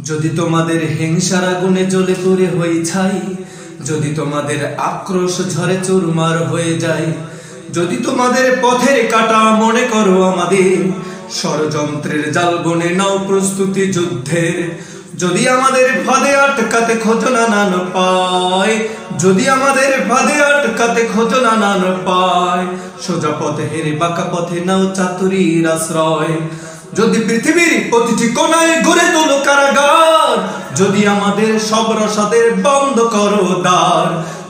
যদি তোমাদের হিংসার আগুনে জ্বলে পুড়ে হই ছাই, যদি তোমাদের আক্রোশ ঝরে চুরমার হয়ে যায়, যদি তোমাদের পথের কাটা মনে করো আমাদের, ষড়যন্ত্রের জাল বনে নাও প্রস্তুতি যুদ্ধের, যদি আমাদের ফাঁদে আটকাতে খোঁজো না নান পায়, যদি আমাদের ফাঁদে আটকাতে খোঁজো না নান পায়, সোজা পথে হেরে বাঁকা পথে নাও চাতুরীর আশ্রয়। যদি পৃথিবীর প্রতিটি কোণায় গড়ে তোলো কারাগার, যদি আমাদের সব রসাদের বন্ধ করো দ্বার,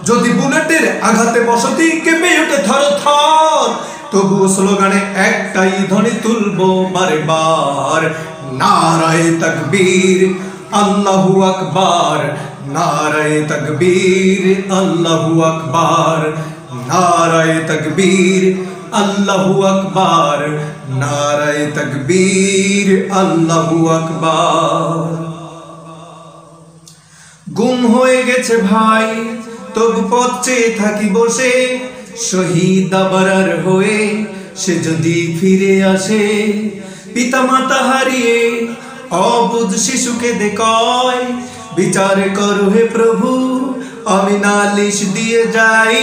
যদি বুলেটের আঘাতে বসতি কেঁপে ওঠে থর থর, তবুও স্লোগানে একটাই ধ্বনি তুলবো বারে বার, নারায়ে তাকবীর আল্লাহু আকবার, নারায়ে তাকবীর আল্লাহু আকবার, নারায়ে তাকবীর আল্লাহু আকবার, নারায়ে তাকবীর আল্লাহু আকবার। গুম হয়ে গেছে ভাই তবু পথ চেয়ে থাকি বসে, শহীদ আবরার হয়ে সে যদি ফিরে আসে, পিতা মাতা হারিয়ে অবুঝ শিশুকে দেখায়, বিচার করো হে প্রভু আমি নালিশ দিয়ে যাই,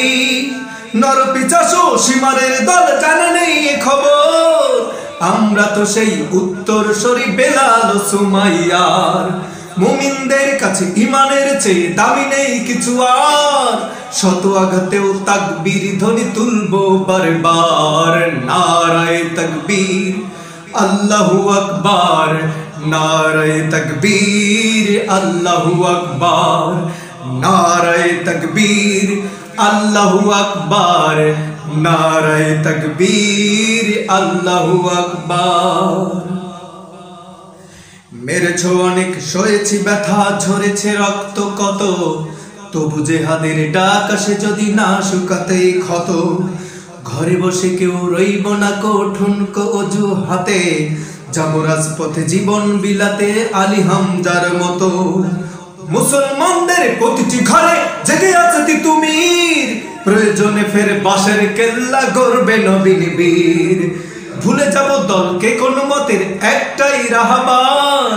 নরপিশাচু সীমারের দল জানে নেই এ খবর, আমরা তো সেই উত্তরসূরি বেলাল সুমাইয়ার, মুমিনদের কাছে ঈমানের চেয়ে দামি নেই কিছু আর, শত আঘাতেও তাকবীর ধ্বনি তুলবো বারবার, নারায়ে তাকবীর আল্লাহু আকবার, নারায়ে তাকবীর আল্লাহু আকবার, নারায়ে তাকবীর আল্লাহু আকবার, নারায়ে তাকবীর আল্লাহু আকবার। মেরেছো অনেক সয়েছি ব্যথা ঝরেছে রক্ত কত, তবু জেহাদের ডাক আসে যদি না শুকাতে ক্ষত, ঘরে বসে কেউ রইব না ঠুনকো অজু হাতে, যাবো রাজপথে জীবন বিলাতে আলী হামজার মতো, মুসলমানদের প্রতিটি ঘরে জেগে আছে তিতুমির, প্রয়োজনে ফের বাঁশের কেল্লা গড়বে নবীন বীর, ভুলে যাব দলকে কোন মতের একটাই রাহবার,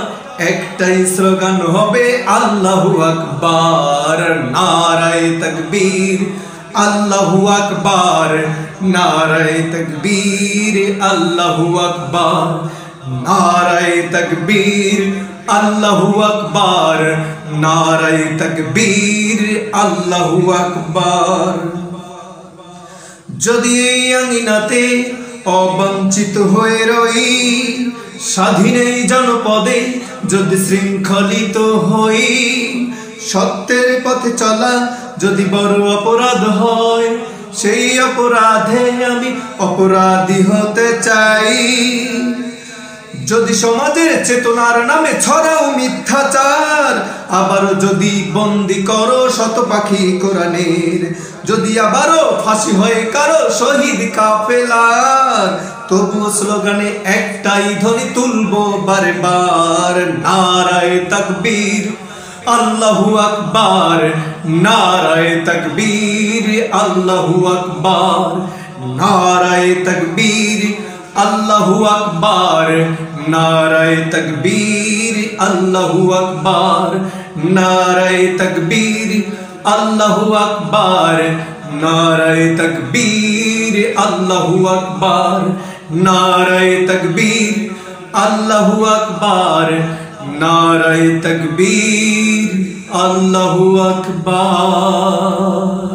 একটাই স্লোগান হবে আল্লাহু আকবার, নারায়ে তাকবীর আল্লাহু আকবার, নারায়ে তাকবীর আল্লাহু আকবার, নারায়ে তাকবীর আল্লাহু আকবার, নারায়ে তাকবীর আল্লাহু আকবার। যদি এই আঙিনাতে অবঞ্চিত হয়ে রই, স্বাধীন এই জনপদে যদি শৃঙ্খলিত হই, সত্যের পথে চলা যদি বড় অপরাধ হয়, সেই অপরাধে আমি অপরাধী হতে চাই, যদি সমাজের চেতনার নামে ছড়াও মিথ্যাচার, আবারও যদি বন্দি করো শত পাখি কোরআনের, যদি আবারও ফাঁসি হয়ে কারো শহীদ কাফেলার, তবুও স্লোগানে একটাই ধ্বনি তুলবো বারবার, নারায়ে তাকবীর আল্লাহু আকবার, নারায়ে তাকবীর আল্লাহু আকবার, নারায়ে তাকবীর আল্লাহু আকবার, নারায়ে তাকবীর আল্লাহু আকবার, নারায়ে তাকবীর আল্লাহু আকবার, নারায়ে তাকবীর আল্লাহু আকবার, নারায়ে তাকবীর আল্লাহু আকবার, নারায়ে তাকবীর আল্লাহু আকবার।